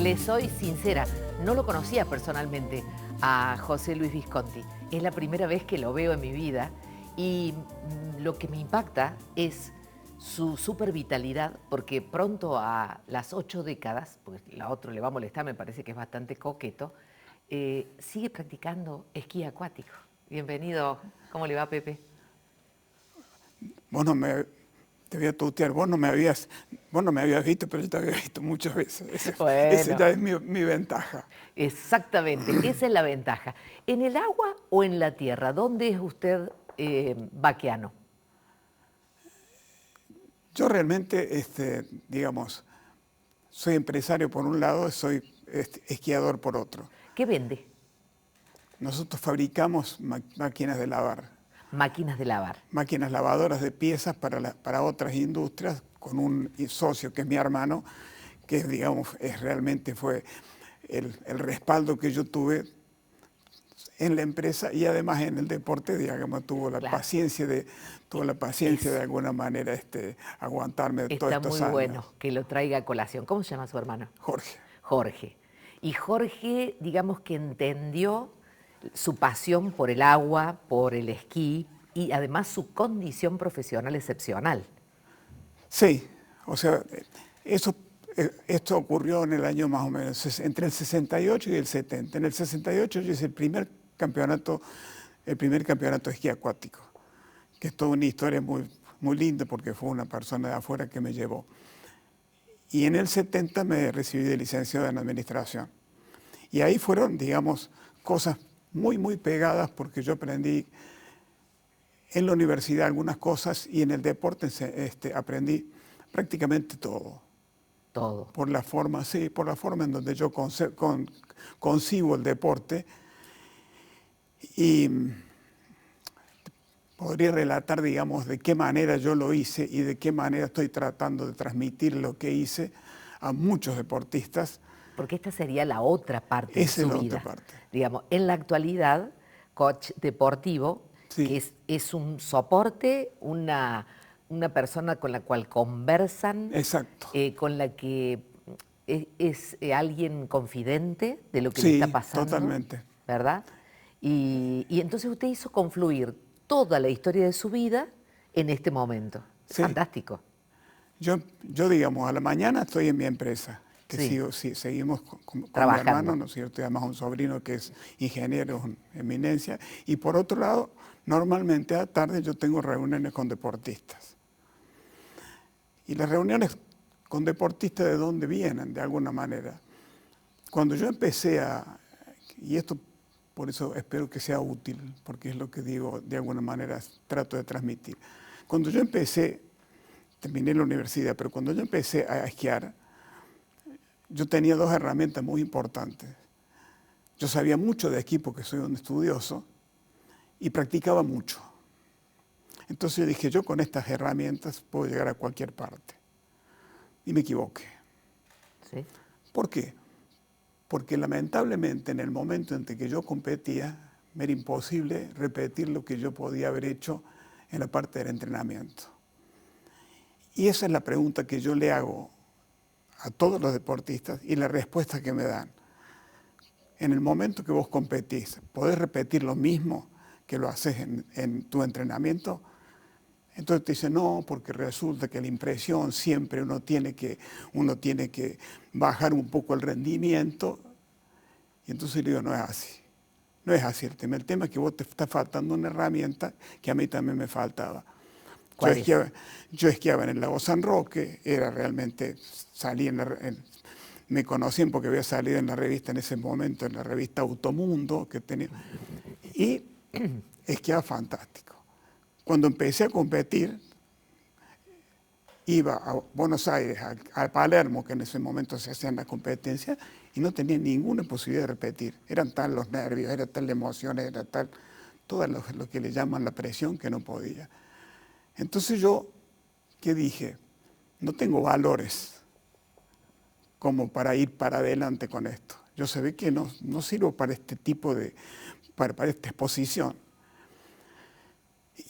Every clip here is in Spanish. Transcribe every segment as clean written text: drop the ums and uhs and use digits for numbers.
Les soy sincera, no lo conocía personalmente a José Luis Visconti. Es la primera vez que lo veo en mi vida y lo que me impacta es su super vitalidad, porque pronto a las 8 décadas, pues la otra le va a molestar, me parece que es bastante coqueto, sigue practicando esquí acuático. Bienvenido. ¿Cómo le va, Pepe? Vos no me, te voy a tutear, vos no me habías visto, pero yo te había visto muchas veces. Ese Bueno, ya es mi ventaja. exactamente, esa es la ventaja. ¿En el agua o en la tierra? ¿Dónde es usted vaquiano? Yo realmente, digamos, soy empresario por un lado, soy esquiador por otro. ¿Qué vende? Nosotros fabricamos máquinas de lavar, Máquinas de lavar. máquinas lavadoras de piezas para otras industrias, con un socio que es mi hermano, que digamos, realmente fue el respaldo que yo tuve en la empresa y además en el deporte, digamos, tuvo la Claro. paciencia de Es, alguna manera aguantarme todos está estos muy años. bueno que lo traiga a colación. ¿Cómo se llama su hermano? Jorge. Jorge. Y Jorge, digamos que entendió su pasión por el agua, por el esquí y además su condición profesional excepcional. Sí, o sea, esto ocurrió en el año más o menos, entre el 68 y el 70. En el 68 yo hice el primer campeonato de esquí acuático, que es toda una historia muy linda porque fue una persona de afuera que me llevó. Y en el 70 me recibí de licenciado en administración. Y ahí fueron, digamos, cosas muy pegadas porque yo aprendí en la universidad algunas cosas y en el deporte aprendí prácticamente todo. Todo. Por la forma, sí, por la forma en donde yo concibo el deporte. Y podría relatar, digamos, de qué manera yo lo hice y de qué manera estoy tratando de transmitir lo que hice a muchos deportistas. Porque esta sería la otra parte de Esa es su la otra vida. parte. Digamos, en la actualidad, coach deportivo, que Sí, es un soporte, una persona con la cual conversan, exacto. con la que es alguien confidente de lo que le está Sí, pasando, totalmente. ¿verdad? Y entonces usted hizo confluir toda la historia de su vida en este momento. Es Sí. fantástico. Digamos, a la mañana estoy en mi empresa, que Sí, sí, seguimos con mi hermano, trabajando. ¿no es cierto? Y además un sobrino que es ingeniero en eminencia. Y por otro lado, normalmente a la tarde yo tengo reuniones con deportistas. Y las reuniones con deportistas, ¿de dónde vienen? De alguna manera. Cuando yo empecé y esto por eso espero que sea útil, porque es lo que digo, de alguna manera trato de transmitir. Cuando yo empecé, terminé la universidad, pero cuando yo empecé a esquiar, yo tenía dos herramientas muy importantes. Yo sabía mucho de esquí porque soy un estudioso y practicaba mucho. Entonces yo dije, yo con estas herramientas puedo llegar a cualquier parte. Y me equivoqué. ¿Sí? ¿Por qué? Porque lamentablemente en el momento en que yo competía, me era imposible repetir lo que yo podía haber hecho en la parte del entrenamiento. Y esa es la pregunta que yo le hago a todos los deportistas y la respuesta que me dan. En el momento que vos competís, ¿podés repetir lo mismo que lo haces en tu entrenamiento? Entonces te dicen, no, porque resulta que la impresión siempre uno tiene que bajar un poco el rendimiento. Y entonces le digo, no es así. No es así el tema. El tema es que vos te está faltando una herramienta que a mí también me faltaba. Yo ¿Cuál es? esquiaba, yo esquiaba en el lago San Roque, era realmente, salí me conocían porque había salido en la revista en ese momento, en la revista Automundo, que tenía, y esquiaba fantástico. Cuando empecé a competir, iba a Buenos Aires, a Palermo, que en ese momento se hacían las competencias, y no tenía ninguna posibilidad de repetir. Eran tal los nervios, era tal la emoción, era tal, todo lo que le llaman la presión que no podía. Entonces yo, ¿qué dije? No tengo valores como para ir para adelante con esto. Yo sé que no sirvo para este tipo para esta exposición.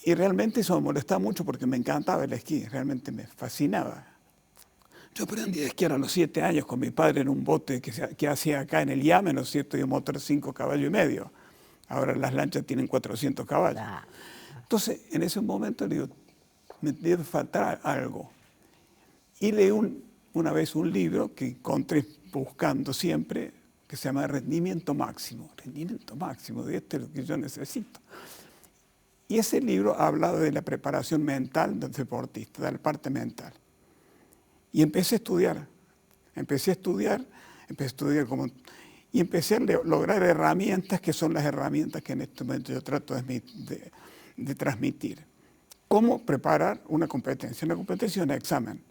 Y realmente eso me molestaba mucho porque me encantaba el esquí, realmente me fascinaba. Yo aprendí a esquiar a los 7 años con mi padre en un bote que hacía acá en el Yame, ¿no es cierto? Y un motor de 5 caballos y medio. Ahora las lanchas tienen 400 caballos. Ah, Entonces, en ese momento le digo, me debe faltar algo. Y leí una vez un libro que encontré buscando siempre, que se llama Rendimiento Máximo. Rendimiento máximo, de esto es lo que yo necesito. Y ese libro ha hablado de la preparación mental del deportista, de la parte mental. Y empecé a estudiar como... Y empecé a lograr herramientas que son las herramientas que en este momento yo trato de transmitir. ¿Cómo preparar una competencia? Una competencia es un examen.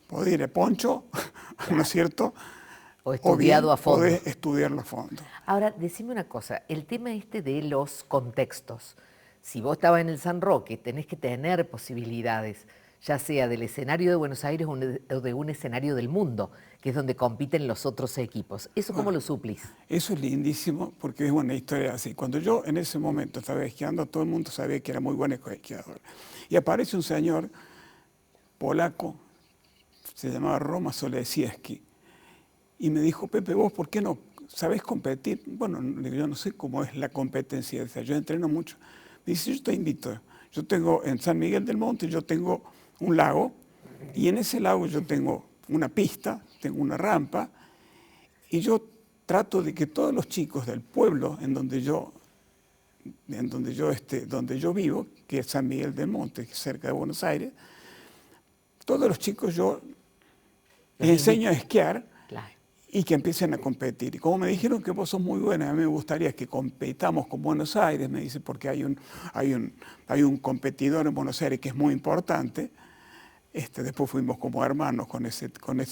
Puedo ir a poncho, ¿no es cierto? o estudiado a fondo. Podés estudiarlo a fondo. Ahora, decime una cosa, el tema este de los contextos. Si vos estabas en el San Roque, tenés que tener posibilidades, ya sea del escenario de Buenos Aires o de un escenario del mundo, que es donde compiten los otros equipos. ¿Eso cómo lo suplís? Eso es lindísimo porque es una historia así. Cuando yo en ese momento estaba esquiando, todo el mundo sabía que era muy buen esquiador. Y aparece un señor polaco, se llamaba Roma Solesieski, y me dijo, Pepe, ¿vos por qué no sabés competir? Bueno, yo no sé cómo es la competencia esa, yo entreno mucho. Me dice, yo te invito. Yo tengo en San Miguel del Monte, yo tengo un lago, y en ese lago yo tengo una pista, tengo una rampa, y yo trato de que todos los chicos del pueblo donde yo vivo, que es San Miguel del Monte, que es cerca de Buenos Aires, todos los chicos yo les enseño a esquiar. Claro. Y que empiecen a competir. Y como me dijeron que vos sos muy buena, a mí me gustaría que competamos con Buenos Aires, me dice, porque hay un competidor en Buenos Aires que es muy importante. Después fuimos como hermanos con ese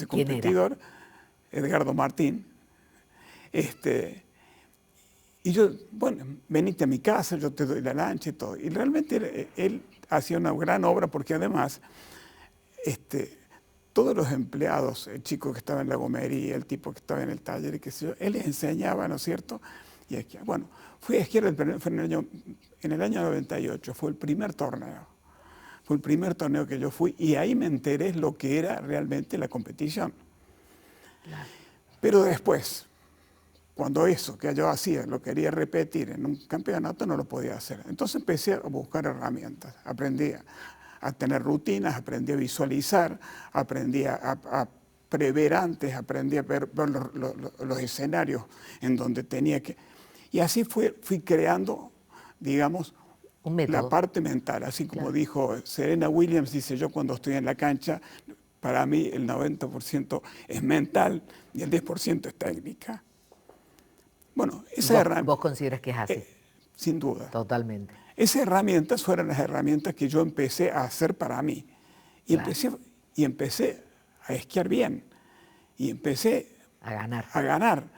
competidor, Edgardo Martín. Y yo, bueno, venite a mi casa, yo te doy la lancha y todo. Y realmente él hacía una gran obra porque además, todos los empleados, el chico que estaba en la gomería, el tipo que estaba en el taller, y qué sé yo, él les enseñaba, ¿no es cierto? Y esquiar. Bueno, fui a esquiar en el año 98, fue el primer torneo. Fue el primer torneo que yo fui y ahí me enteré lo que era realmente la competición. Claro. Pero después, cuando eso que yo hacía lo quería repetir en un campeonato, no lo podía hacer. Entonces empecé a buscar herramientas, aprendí a tener rutinas, aprendí a visualizar, aprendí a prever antes, aprendí a ver los escenarios en donde tenía que... Y así fui creando, digamos, la parte mental. Así como dijo Serena Williams, dice, yo cuando estoy en la cancha, para mí el 90% es mental y el 10% es técnica. Bueno, esa herramienta... ¿Vos consideras que es así? Sin duda. Totalmente. Esas herramientas fueron las herramientas que yo empecé a hacer para mí. Y, claro, empecé a esquiar bien. Y empecé a ganar.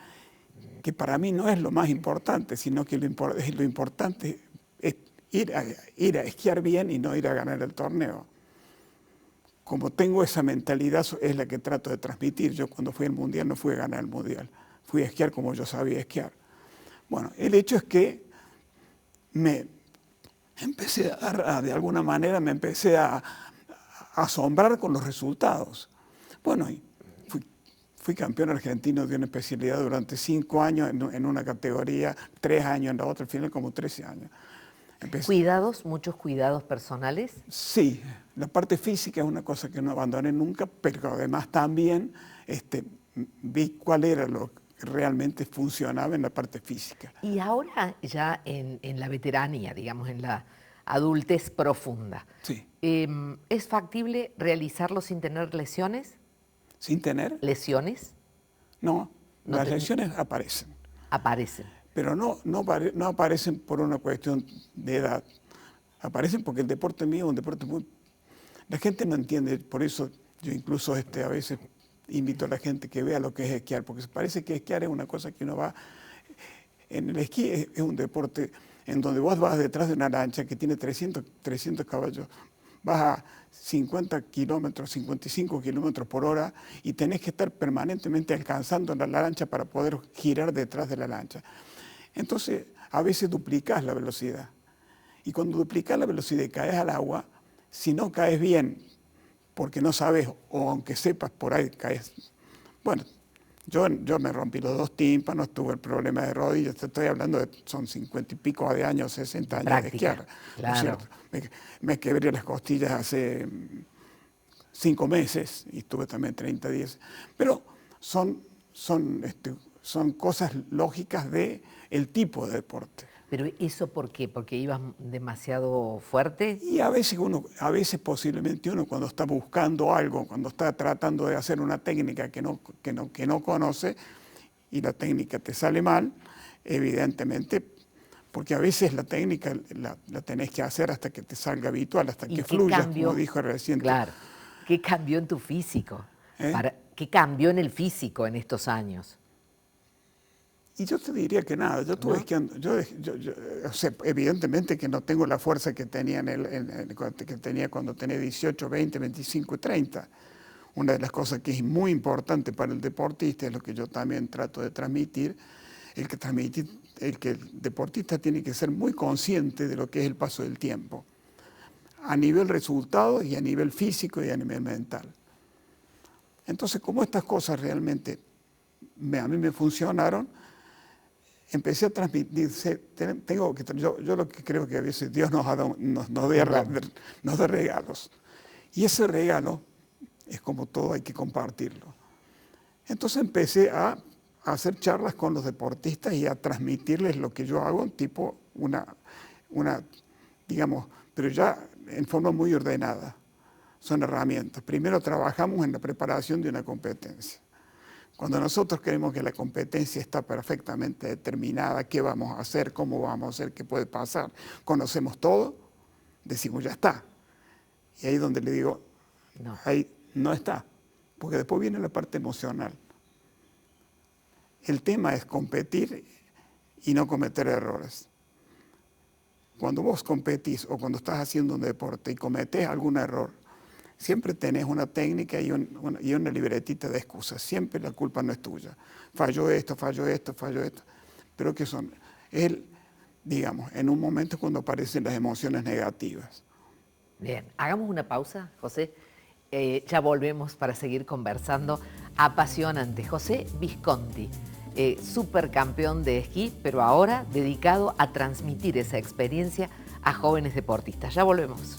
Que para mí no es lo más importante, sino que lo importante es ir a esquiar bien y no ir a ganar el torneo. Como tengo esa mentalidad, es la que trato de transmitir. Yo cuando fui al Mundial no fui a ganar el Mundial. Fui a esquiar como yo sabía esquiar. Bueno, el hecho es que de alguna manera me empecé a asombrar con los resultados. Bueno, fui campeón argentino de una especialidad durante 5 años en una categoría, 3 años en la otra, al final como 13 años. ¿Muchos cuidados personales? Sí, la parte física es una cosa que no abandoné nunca, pero además también vi cuál era lo que realmente funcionaba en la parte física. Y ahora ya en la veteranía, digamos, en la adultez profunda, sí. ¿Es factible realizarlo sin tener lesiones? ¿Sin tener? ¿Lesiones? No, las lesiones aparecen. Aparecen. Pero no aparecen por una cuestión de edad. Aparecen porque el deporte mío es un deporte muy... La gente no entiende, por eso yo incluso a veces invito a la gente que vea lo que es esquiar, porque parece que esquiar es una cosa que uno va... En el esquí es un deporte en donde vos vas detrás de una lancha que tiene 300 caballos, vas a 50 kilómetros, 55 kilómetros por hora y tenés que estar permanentemente alcanzando la lancha para poder girar detrás de la lancha. Entonces, a veces duplicás la velocidad. Y cuando duplicás la velocidad y caes al agua, si no caes bien porque no sabes, o aunque sepas, por ahí caes. Bueno, yo me rompí los 2 tímpanos, tuve el problema de rodillas, te estoy hablando de, son 50 y pico de años, 60 años de esquiar, ¿no es claro. cierto? Me quebré las costillas hace 5 meses y estuve también 30 días, pero son cosas lógicas del tipo de deporte. ¿Pero eso por qué? ¿Porque ibas demasiado fuerte? Y a veces posiblemente uno cuando está buscando algo, cuando está tratando de hacer una técnica que no conoce y la técnica te sale mal, evidentemente, porque a veces la técnica la tenés que hacer hasta que te salga habitual, hasta que fluya, como dijo recién. Claro. ¿Qué cambió en tu físico? ¿Qué cambió en el físico en estos años? Y yo te diría que nada, yo estuve esquiando, o sea, evidentemente que no tengo la fuerza que tenía, que tenía cuando tenía 18, 20, 25 y 30. Una de las cosas que es muy importante para el deportista, es lo que yo también trato de transmitir, el que el deportista tiene que ser muy consciente de lo que es el paso del tiempo, a nivel resultado y a nivel físico y a nivel mental. Entonces, como estas cosas realmente a mí me funcionaron, empecé a transmitirse, yo lo que creo que a veces Dios nos da regalos. Y ese regalo es como todo, hay que compartirlo. Entonces empecé a hacer charlas con los deportistas y a transmitirles lo que yo hago, tipo digamos, pero ya en forma muy ordenada. Son herramientas. Primero trabajamos en la preparación de una competencia. Cuando nosotros creemos que la competencia está perfectamente determinada, qué vamos a hacer, cómo vamos a hacer, qué puede pasar, conocemos todo, decimos ya está. Y ahí es donde le digo, ahí no está, porque después viene la parte emocional. El tema es competir y no cometer errores. Cuando vos competís o cuando estás haciendo un deporte y cometés algún error, siempre tenés una técnica y una libretita de excusas. Siempre la culpa no es tuya. Falló esto, falló esto, falló esto. Pero que son, digamos, en un momento cuando aparecen las emociones negativas. Bien, hagamos una pausa, José. Ya volvemos para seguir conversando. Apasionante. José Visconti, supercampeón de esquí, pero ahora dedicado a transmitir esa experiencia a jóvenes deportistas. Ya volvemos.